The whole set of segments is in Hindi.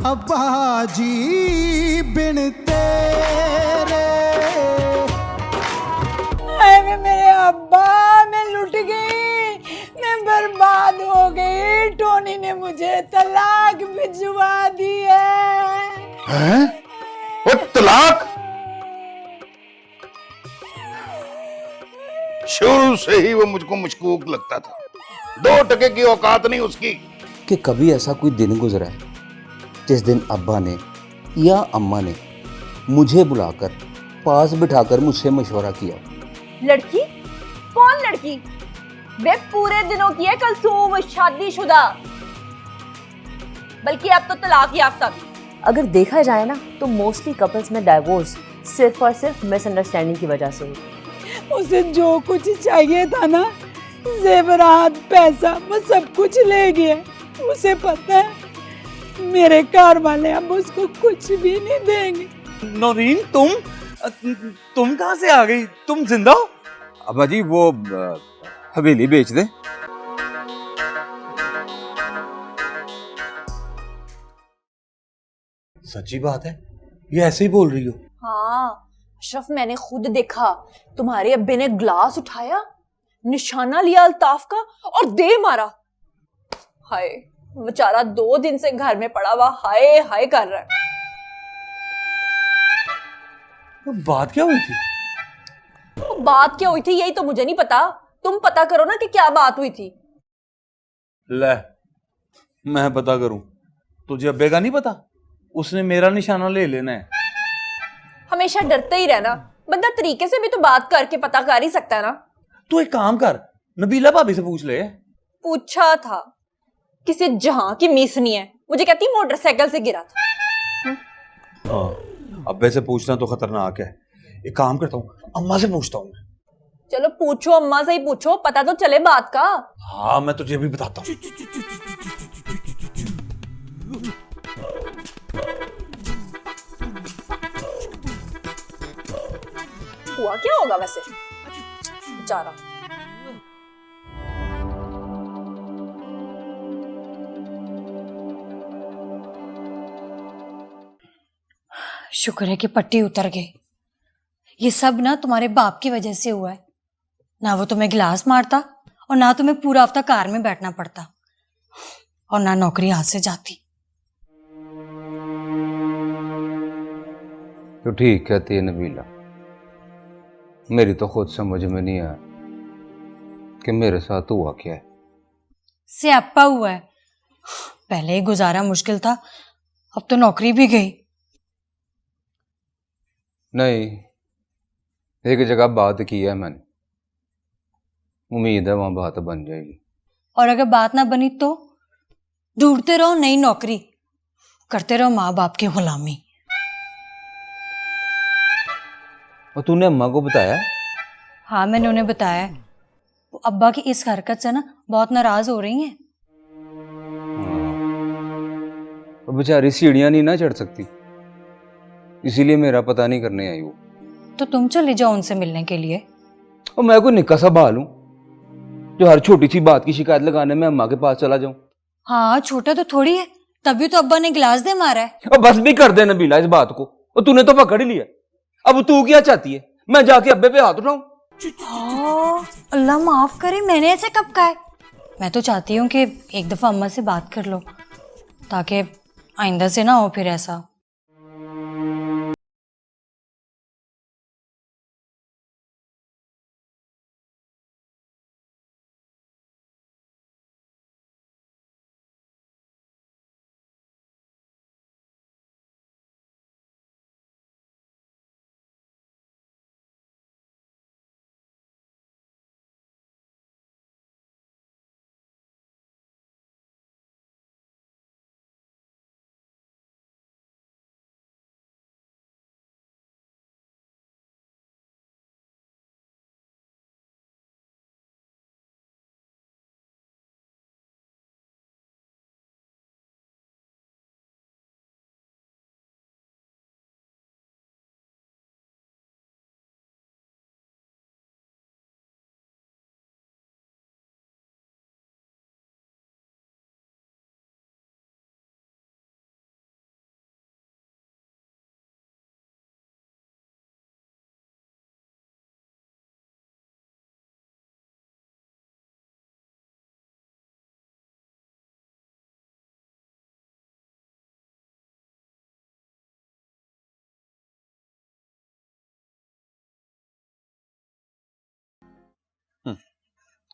अब्बा जी बिन तेरे। मैं मेरे अब्बा, मैं लुट गई, मैं बर्बाद हो गई। टोनी ने मुझे तलाक भिजवा दी है। वो तलाक? शुरू से ही वो मुझको मशकूक लगता था। 2 टके की औकात नहीं उसकी। कि कभी ऐसा कोई दिन गुजरा है जिस दिन अब्बा ने या अम्मा ने मुझे बुलाकर पास बिठाकर मुझसे मशवरा किया? लड़की? कौन लड़की? वे पूरे दिनों की है कलसूम, शादीशुदा, बल्कि अब तो तलाक याफ्ता भी। अगर देखा जाए ना तो मोस्टली कपल्स में डाइवोर्स सिर्फ और सिर्फ मिसअंडरस्टैंडिंग की वजह से हुई। उसे जो कुछ चाहिए था ना, जेवरात, पैसा, वो सब कुछ ले गए। उसे पता है मेरे घर वाले अब उसको कुछ भी नहीं देंगे। नौरीन, तुम कहाँ से आ गई? तुम जिंदा हो? अब्बा जी वो हवेली बेच दे। सच्ची बात है, ये ऐसे ही बोल रही हो? हाँ अशरफ, मैंने खुद देखा। तुम्हारे अब्बे ने ग्लास उठाया, निशाना लिया अल्ताफ का और दे मारा। हाय, बेचारा 2 दिन से घर में पड़ा हुआ हाय हाय कर रहा है। तो बात क्या हुई थी? तो बात क्या हुई थी यही तो मुझे नहीं पता। तुम पता करो ना कि क्या बात हुई थी। ले, मैं पता करूं? तुझे अब्बे का नहीं पता? उसने मेरा निशाना ले लेना है। हमेशा डरते ही रहना। बंदा तरीके से भी तो बात करके पता कर ही सकता है ना। तू एक काम कर, नबीला भाभी से पूछ ले। पूछा था, किसी जहां की मीस नहीं है। मुझे कहती मोटरसाइकिल से गिरा था। हाँ, अब्बे से पूछना तो खतरनाक है। एक काम करता हूँ, अम्मा से पूछता हूँ। चलो पूछो, अम्मा से ही पूछो, पता तो चले बात का। हाँ, मैं तुझे भी बताता हूँ। हुआ क्या होगा वैसे बेचारा? शुक्र है कि पट्टी उतर गई। ये सब ना तुम्हारे बाप की वजह से हुआ है। ना वो तुम्हें गिलास मारता और ना तुम्हें पूरा हफ्ता कार में बैठना पड़ता और ना नौकरी हाथ से जाती। तो ठीक कहती है नबीला, मेरी तो खुद समझ में नहीं आया कि मेरे साथ हुआ क्या है। स्यापा हुआ है। पहले ही गुजारा मुश्किल था, अब तो नौकरी भी गई। नहीं, एक जगह बात की है मैंने, उम्मीद है वहां बात बन जाएगी। और अगर बात ना बनी तो ढूंढते रहो नई नौकरी, करते रहो माँ बाप की गुलामी। और तूने अम्मा को बताया? हाँ, मैंने उन्हें बताया है। वो अब्बा की इस हरकत से ना बहुत नाराज हो रही हैं। वो बेचारी सीढ़ियां नहीं ना चढ़ सकती, इसीलिए मेरा पता नहीं करने आई वो। तो तुम चले जाओ उनसे मिलने के लिए। और मैं कोई निक्का सा बाल हूं जो हर छोटी सी बात की शिकायत लगाने में अम्मा के पास चला जाऊं? हाँ, छोटा तो थोड़ी है, तभी तो अब्बा ने गिलास दे मारा है। और बस भी कर दे नबीला इस बात को, और तूने तो पकड़ ही लिया। अब तू क्या चाहती है, मैं जाके अब्बे पे हाथ उठाऊं? अल्लाह माफ करे, मैंने ऐसे कब कहा है? मैं तो चाहती हूँ कि एक दफा अम्मा से बात कर लो, ताकि आइंदा से ना हो फिर ऐसा।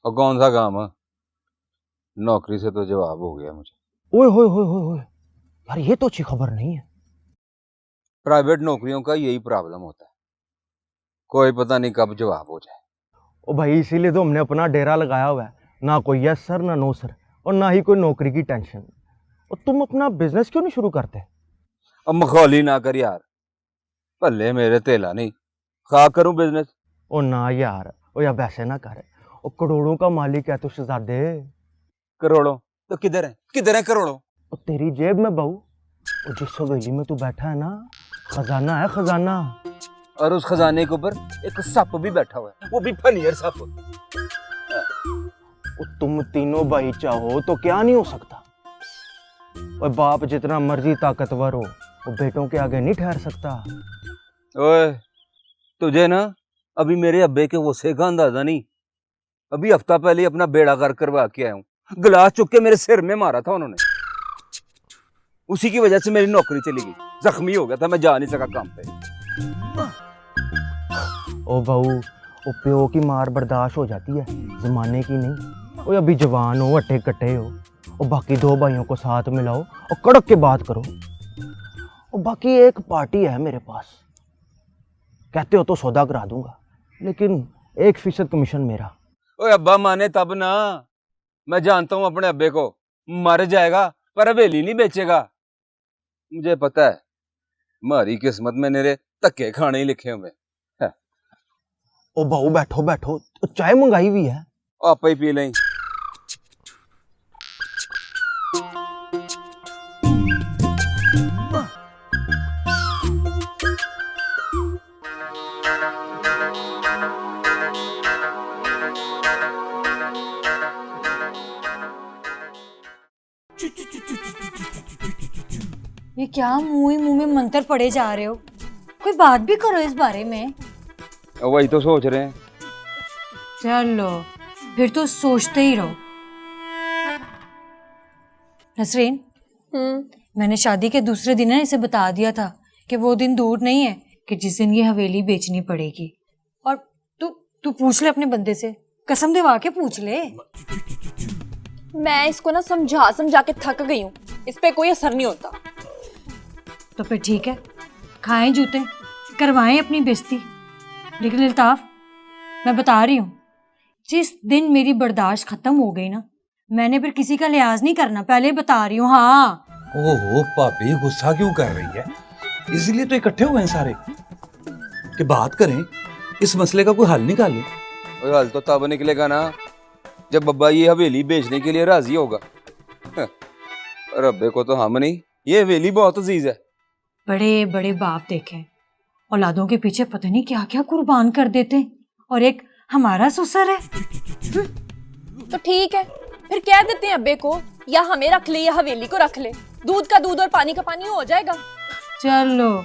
और कौन सा काम है? नौकरी से तो जवाब हो गया मुझे। ओए होए होए होए होए, यार ये तो अच्छी खबर नहीं है। प्राइवेट नौकरियों का यही प्रॉब्लम होता है, कोई पता नहीं कब जवाब हो जाए। ओ भाई, इसीलिए तो हमने अपना डेरा लगाया हुआ है। ना कोई यस सर ना नो सर, और ना ही कोई नौकरी की टेंशन। और तुम अपना बिजनेस क्यों नहीं शुरू करते? अब मखौली ना कर यार, भले मेरे तेला नहीं, खा करूं बिजनेस। ओ ना यार, ओ या वैसे ना कर। ओ करोड़ों का मालिक है तो शहजादे। करोड़ों तो किधर है करोड़ों? ओ तेरी जेब में बहू। और जिस हवेली में तू बैठा है ना, खजाना है खजाना। और उस खजाने के ऊपर एक सप भी बैठा हुआ है, वो भी फनियर सप। ओ तुम तीनों भाई चाहो तो क्या नहीं हो सकता। और बाप जितना मर्जी ताकतवर हो, वो बेटों के आगे नहीं ठहर सकता। ओए, तुझे ना अभी मेरे अब्बे के गुस्से का अंदाजा नहीं। अभी हफ्ता पहले अपना बेड़ा कर करवा के आया हूँ, गिलास चुक के मेरे सिर में मारा था उन्होंने। उसी की वजह से मेरी नौकरी चली गई, जख्मी हो गया था, मैं जा नहीं सका काम पे। ओ बहू, ओ प्यो की मार बर्दाश्त हो जाती है, जमाने की नहीं। ओ अभी जवान हो, अट्टे कट्टे हो। और बाकी दो भाइयों को साथ मिलाओ और कड़क के बात करो। और बाकी एक पार्टी है मेरे पास, कहते हो तो सौदा करा दूंगा, लेकिन 1% कमीशन मेरा। ओए अब्बा माने तब ना। मैं जानता हूँ अपने अब्बे को, मर जाएगा पर हवेली नहीं बेचेगा। मुझे पता है हमारी किस्मत में मेरे धक्के खाने ही लिखे हुए। ओ बहू बैठो बैठो, तो चाय मंगाई हुई है। आप ही पी लें। ये क्या मुंह ही मुंह में मंत्र पड़े जा रहे हो? कोई बात भी करो इस बारे में। वही तो सोच रहे हैं। चलो फिर तो सोचते ही रहो। नसरीन, मैंने शादी के दूसरे दिन ना इसे बता दिया था कि वो दिन दूर नहीं है कि जिस दिन ये हवेली बेचनी पड़ेगी। और तू पूछ ले अपने बंदे से, कसम दिवा के पूछ ले। मैं इसको ना समझा समझा के थक गई हूँ, इस पे कोई असर नहीं होता। तो फिर ठीक है, खाएं जूते, करवाएं अपनी बेइज्जती। लेकिन अल्ताफ, मैं बता रही हूँ, जिस दिन मेरी बर्दाश्त खत्म हो गई ना, मैंने फिर किसी का लिहाज नहीं करना, पहले बता रही हूँ। हाँ। ओहो भाभी, गुस्सा क्यों कर रही है? इसलिए तो इकट्ठे हुए हैं सारे कि बात करें, इस मसले का कोई हल निकालें। और हल तो तब निकलेगा ना जब बब्बा ये हवेली बेचने के लिए राजी होगा। और अब्बे को तो हम नहीं, ये हवेली बहुत अजीज है। बड़े बड़े बाप देखे, औलादों के पीछे पता नहीं क्या क्या कुर्बान कर देते, और एक हमारा ससुर है। तो ठीक है, फिर कह देते हैं अब्बे को, या हमें रख ले या हवेली को रख ले, दूध का दूध और पानी का पानी हो जाएगा। चलो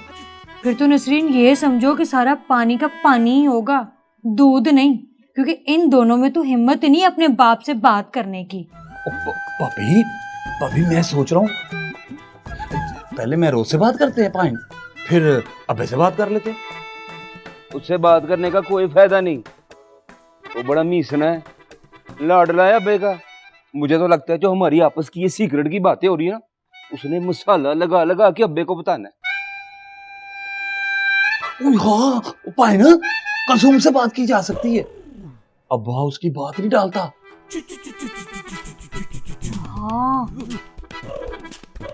फिर तो नसरीन ये समझो कि सारा पानी का पानी ही होगा, दूध नहीं, क्योंकि इन दोनों में तो हिम्मत नहीं अपने बाप से बात करने की। भाभी मैं सोच रहा हूँ पहले मैं रोज से बात करते हैं पाइन, फिर अब्बे से बात कर लेते हैं। उससे बात करने का कोई फायदा नहीं, वो बड़ा मीसना है, लाडला है अब्बे का। मुझे तो लगता है जो हमारी आपस की ये सीक्रेट की बातें हो रही है ना, उसने मसाला लगा लगा के अब्बे को बताना है। हाँ पाइन, कसम से बात की जा सकती है, अब्बा उसकी बात नहीं डालता। हाँ,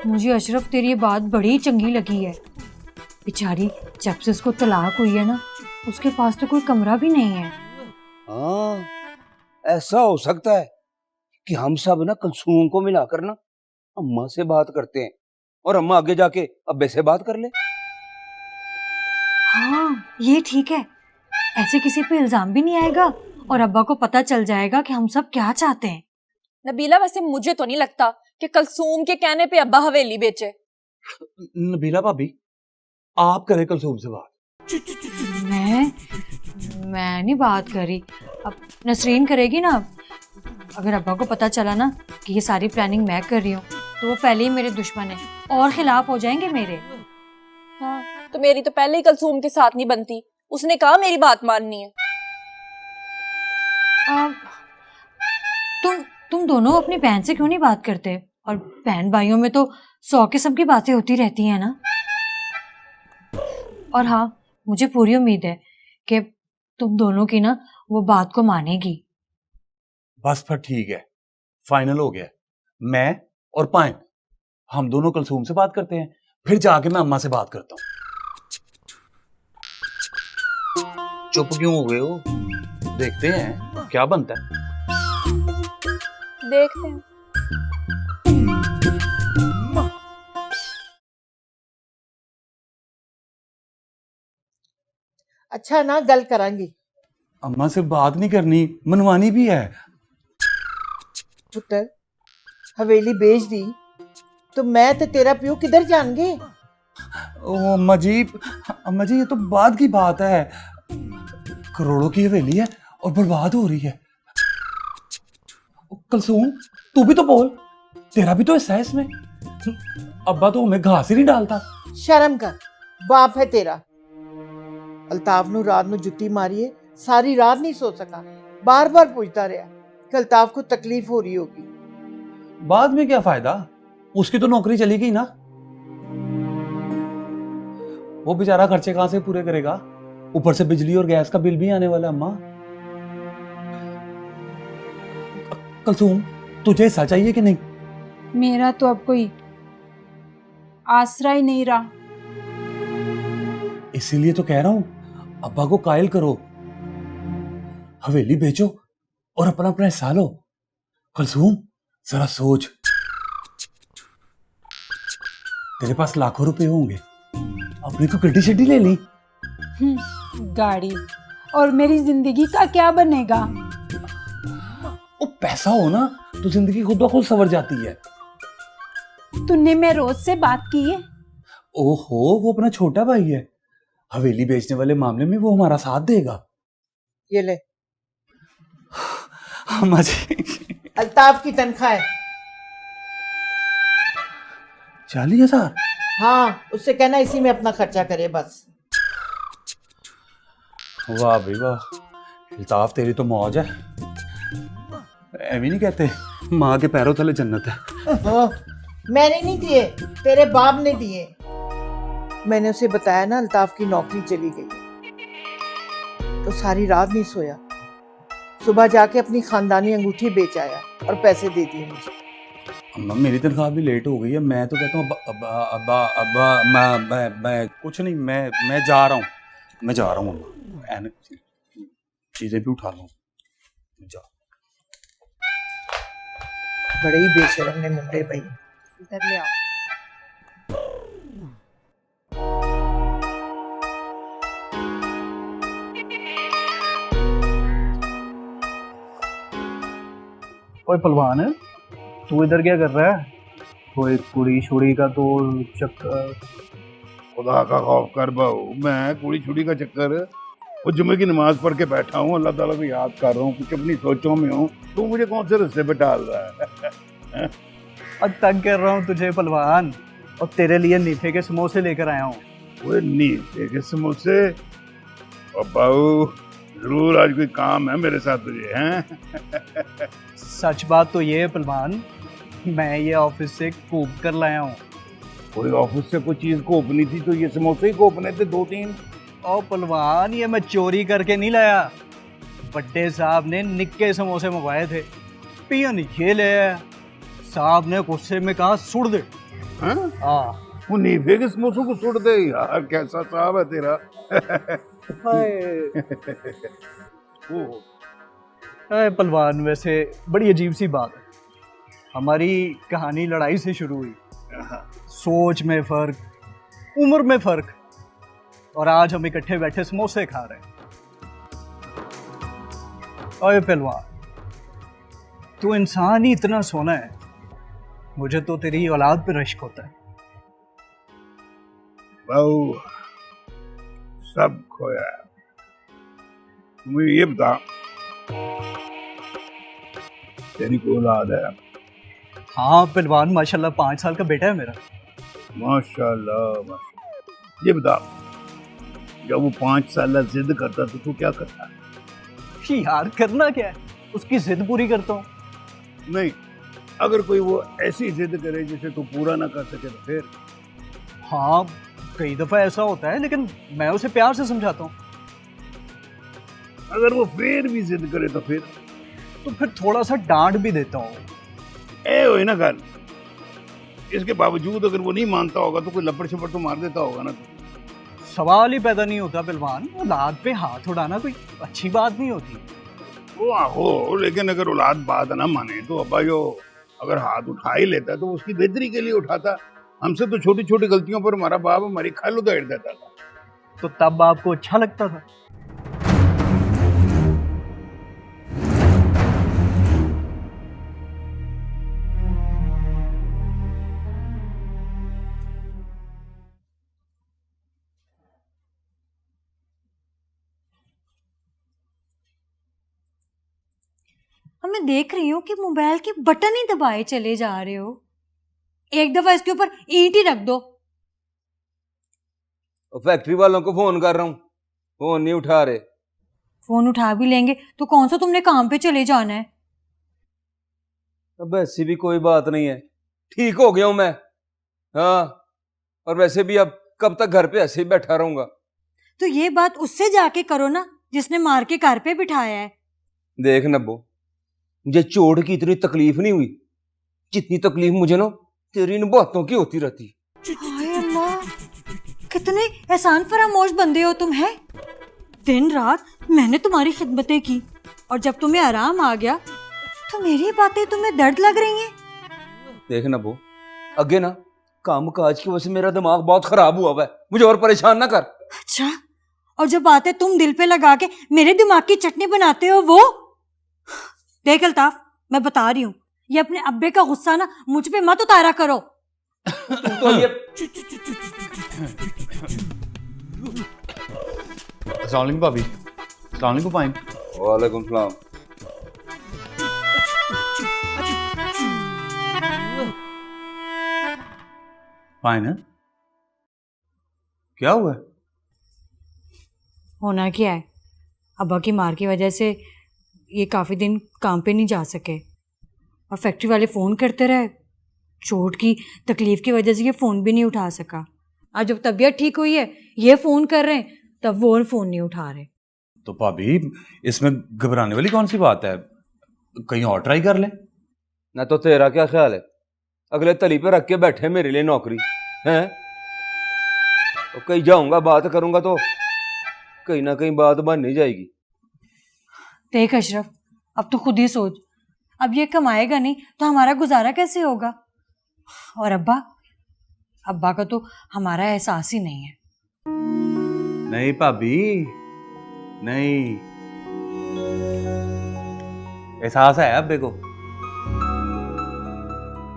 मुझे अशरफ तेरी ये बात बड़ी चंगी लगी है। बेचारी जब से उसको तलाक हुई है ना, उसके पास तो कोई कमरा भी नहीं है। हाँ, ऐसा हो सकता है कि हम सब ना कलसूम को मिलाकर ना अम्मा से बात करते हैं, और अम्मा आगे जाके अब्बे से बात कर ले। हाँ ये ठीक है, ऐसे किसी पे इल्जाम भी नहीं आएगा और अब्बा को पता चल जाएगा कि हम सब क्या चाहते हैं। नबीला, वैसे मुझे तो नहीं लगता कि कलसूम के कहने पे अब्बा हवेली बेचे। नबीला भाभी, आप करें कलसूम से बात। मैं नहीं बात करी, अब नसरीन करेगी ना। अगर अब्बा को पता चला ना कि ये सारी प्लानिंग मैं कर रही हूँ, तो वो पहले ही मेरे दुश्मन है और खिलाफ हो जाएंगे मेरे। हाँ, तो मेरी तो पहले ही कलसूम के साथ नहीं बनती, उसने कहा मेरी बात माननी है। तुम दोनों अपनी बहन से क्यों नहीं बात करते? और बहन भाइयों में तो 100 किस्म की बातें होती रहती हैं ना। और हाँ, मुझे पूरी उम्मीद है कि तुम दोनों की ना वो बात को मानेगी। बस फिर ठीक है, फाइनल हो गया। मैं और पायन हम दोनों कलसूम से बात करते हैं, फिर जाके मैं अम्मा से बात करता हूँ। चुप क्यों हो गए हो? देखते हैं क्या बनता है। देखते हैं। अच्छा ना, गल करांगी। अम्मा से बात नहीं करनी, मनवानी भी है। पुत्र हवेली बेच दी तो मैं ते तेरा प्यो किधर जाएंगे? ओ अम्मा जी ये तो बाद की बात है। करोड़ों की हवेली है और बर्बाद हो रही है। कलसूम तू भी तो बोल, तेरा भी तो हिस्सा है इसमें। अब्बा तो हमें घास ही नहीं डालता। शर्म कर, बाप है तेरा। अल्ताफ नु रात नु जुत्ती मारिए, सारी रात नहीं सो सका, बार बार पूछता रहा कि अल्ताफ को तकलीफ हो रही होगी। बाद में क्या फायदा, उसकी तो नौकरी चली गई ना। वो बेचारा खर्चे कहां से पूरे करेगा? ऊपर से बिजली और गैस का बिल भी आने वाला। अम्मा कलसूम तुझे हिस्सा चाहिए कि नहीं? मेरा तो अब कोई आसरा ही नहीं रहा। इसीलिए तो कह रहा हूं, अब्बा को कायल करो, हवेली बेचो और अपना अपना हिस्सा लो। कलसूम जरा सोच, तेरे पास लाखों रुपए होंगे, अपनी को गड्डी शड्डी ले ली। गाड़ी और मेरी जिंदगी का क्या बनेगा? वो पैसा हो ना तो जिंदगी खुद ब खुद संवर जाती है। तूने मैं रोज से बात की है? ओहो, वो अपना छोटा भाई है, हवेली बेचने वाले मामले में वो हमारा साथ देगा। ये ले अम्मा जी अल्ताफ की तनख्वाह है। 40,000? हाँ, उससे कहना इसी में अपना खर्चा करे बस। वाह भाई वाह, अल्ताफ तेरी तो मौज है। ऐवी नहीं कहते, माँ के पैरों तले जन्नत है। मैंने नहीं दिए, तेरे बाप ने दिए। मैंने उसे बताया ना अल्ताफ की नौकरी चली गई, तो सारी रात नहीं सोया। सुबह जाके अपनी खानदानी अंगूठी बेच आया और पैसे दे दिए मुझे। अम्मा मेरी तनख्वाह भी लेट हो गई है, मैं तो कहता हूँ अब्बा अब्बा अब्बा मैं कुछ नहीं, मैं जा रहा हूँ, अम्मा। ऐनक चीजें भी उठा लूँ, जा। बड़े ही बेशरम ने मुंडे भाई। इधर ले आओ। ओए पहलवान, तू इधर क्या कर रहा है? कोई कुड़ी छुड़ी का तो चक्कर? खुदा का खौफ कर बहू, मैं कुड़ी छुड़ी का चक्कर, वो जुम्मे की नमाज पढ़ के बैठा हूँ, अल्लाह ताला को याद कर रहा हूँ, कुछ अपनी सोचों में हूँ। तू मुझे कौन से रास्ते पे डाल रहा है? अब तंग कर रहा हूँ तुझे पहलवान, और तेरे लिए नीफे के समोसे लेकर आया हूँ। वो नीचे के समोसे? और बहू जरूर आज कोई काम है मेरे साथ तुझे, हैं? सच बात तो ये है पहलवान, मैं ये ऑफिस से कूप कर लाया हूँ। कोई ऑफिस से कोई चीज कोपनी थी तो ये समोसे ही कोपने थे 2-3। और पहलवान ये मैं चोरी करके नहीं लाया, बड्डे साहब ने निक्के समोसे मंगवाए थे, पियन ये ले आया। साहब ने गुस्से में कहा सुड़ दे। वो नीफे के समोसों को सुड़ दे? यार कैसा साहब है तेरा। अरे पहलवान, वैसे बड़ी अजीब सी बात है, हमारी कहानी लड़ाई से शुरू हुई। सोच में फर्क, उम्र में फर्क, और आज हम इकट्ठे बैठे समोसे खा रहे हैं। ओए पहलवान, तू इंसान ही इतना सोना है, मुझे तो तेरी औलाद पे रश्क होता है। बहू सब खोया है, मुझे ये बता तेरी कोई औलाद है? हाँ पहलवान, माशाल्लाह 5 साल का बेटा है मेरा। माशाल्लाह। ये बता, जब वो 5 साल जिद करता तो तू क्या करता? यार करना क्या है, उसकी जिद पूरी करता हूँ। नहीं, अगर कोई वो ऐसी जिद करे जिसे तू पूरा ना कर सके तो फिर? हाँ, कई दफा ऐसा होता है, लेकिन मैं उसे प्यार से समझाता हूँ। अगर वो फिर भी जिद करे तो फिर? तो फिर थोड़ा सा डांट भी देता हूँ। ए हुई ना गल। इसके बावजूद अगर वो नहीं मानता होगा तो कोई लपड़ छपड़ तो मार देता होगा ना। सवाल ही पैदा नहीं होता पहलवान, औलाद पे हाथ उड़ाना कोई अच्छी बात नहीं होती। वो आहो, लेकिन अगर औलाद बात ना माने तो अब्बा जो अगर हाथ उठा ही लेता तो उसकी बेहतरी के लिए उठाता। हमसे तो छोटी छोटी गलतियों पर हमारा बाप हमारी खाल उधेड़ देता था। तो तब आपको अच्छा लगता था? अब मैं देख रही हूँ कि मोबाइल के बटन ही दबाए चले जा रहे हो। एक दफा इसके ऊपर ईंट ही रख दो। फैक्ट्री वालों को फोन कर रहा हूँ, फोन नहीं उठा रहे। फोन उठा भी लेंगे तो कौन सा तुमने काम पे चले जाना है? अब ऐसी भी कोई बात नहीं है, ठीक हो गया हूं मैं। हाँ, और वैसे भी अब कब तक घर पे ऐसे ही बैठा रहूंगा। तो ये बात उससे जाके करो ना जिसने मार के घर पे बिठाया है। देख नब्बो, मुझे चोट की इतनी तकलीफ नहीं हुई जितनी तकलीफ मुझे ना तेरी इन बातों की होती रहती। हाय अल्लाह, कितने एहसान फरामोश बंदे हो तुम, है। दिन रात मैंने तुम्हारी खिदमतें की और जब तुम्हें आराम आ गया तो मेरी बातें तुम्हें दर्द लग रही हैं। देख नब्बो, आगे ना काम काज की वजह से मेरा दिमाग बहुत खराब हुआ है, मुझे और परेशान ना कर। अच्छा, और जो बातें तुम दिल पे लगा के मेरे दिमाग की चटनी बनाते हो वो? देख अल्ताफ, मैं बता रही हूँ, ये अपने अब्बे का गुस्सा ना मुझ पे मत उतारा करो। तो ये अस्सलाम वालेकुम भाभी। अस्सलाम वालेकुम पाइन। वालेकुम सलाम। पाइन है? क्या हुआ? होना क्या है, अब्बा की मार की वजह से ये काफ़ी दिन काम पे नहीं जा सके और फैक्ट्री वाले फ़ोन करते रहे। चोट की तकलीफ़ की वजह से ये फ़ोन भी नहीं उठा सका। आज जब तबीयत ठीक हुई है ये फ़ोन कर रहे हैं, तब वो फ़ोन नहीं उठा रहे। तो भाभी, इसमें घबराने वाली कौन सी बात है? कहीं और ट्राई कर ले। ना तो तेरा क्या ख्याल है, अगले तली पे रख के बैठे मेरे लिए नौकरी है। तो कहीं जाऊंगा बात करूंगा तो कहीं ना कहीं बात बन नहीं जाएगी। देख अशरफ, अब तो खुद ही सोच, अब ये कमाएगा नहीं तो हमारा गुजारा कैसे होगा? और अब्बा का तो हमारा एहसास ही नहीं है। नहीं भाभी, नहीं, एहसास है अब्बे को,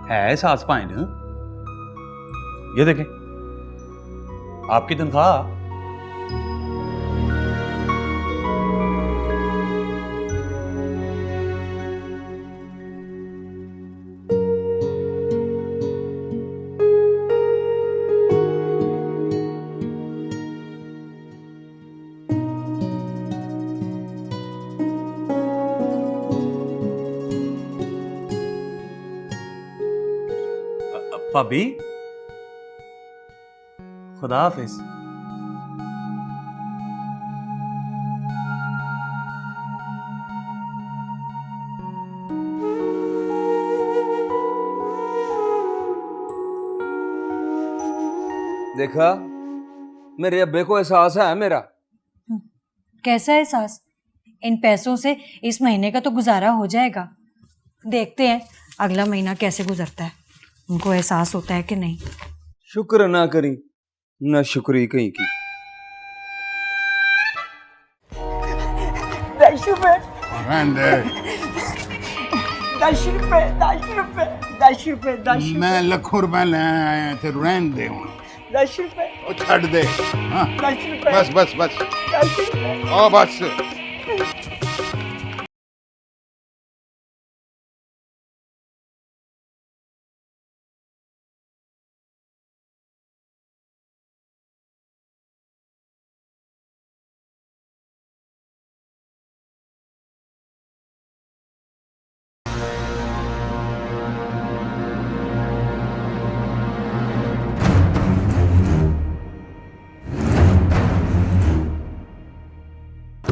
है एहसास पाइन। ये देखें, आपकी तनख्वाह। भाभी, खुदा हाफिज। देखा, मेरे अब्बे को एहसास है मेरा। कैसा एहसास? इन पैसों से इस महीने का तो गुजारा हो जाएगा। देखते हैं अगला महीना कैसे गुजरता है, उनको एहसास होता है कि नहीं। शुक्र ना करी ना शुक्री कहीं की। 10 रुपए, रहने दे। 10 रुपए, 10 रुपए, 10 रुपए, 10 रुपए, मैं लाखों रुपए ले आया थे, रहने दे हुण। 10 रुपए, ओ छड़ दे। हाँ, 10 रुपए, बस बस बस, 10 रुपए। ओ बस।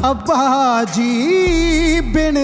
अब्बा जी बिन